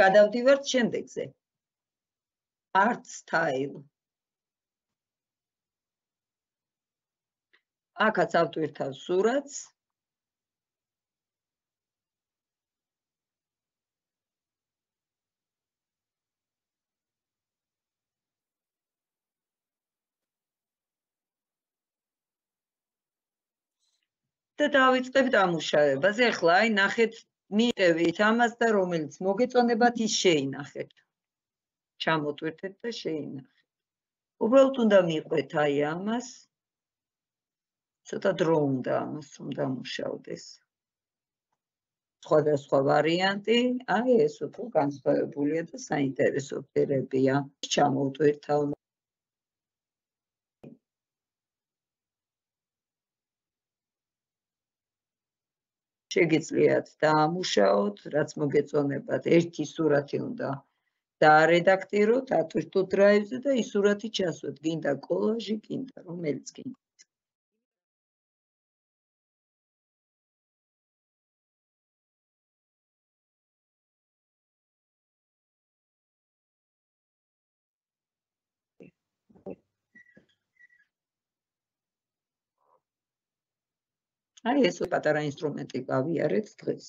გადავდივართ შემდეგზე. Art style. აქაც ავტვირთავ სურათს. და დავიწყებ დამუშავებას. ეხლა აი ნახეთ, მიიღებით ამას და რომელიც მოგეწონებათ ის შეინახეთ. ჩამოტვირთეთ და შეინახეთ. უბრალოდ უნდა მიყვეთ აი ამას. ცოტა დრო უნდა ამას რომ დამუშავდეს. სხვადასხვა ვარიანტი, აი ეს უფრო განსხვავებულია და საინტერესო ფერებია. ჩამოვტვირთავ. შეგიძლიათ დაამუშაოთ, რაც მოგეწონებათ. ერთი სურათი უნდა დაარედაქტიროთ, ატვირთოთ დრაივზე და ის სურათი ჩასვეთ. გინდა კოლაჟი, გინდა რომელიც გინდა. აი ეს პატარა ინსტრუმენტი გავიარეთ დღეს.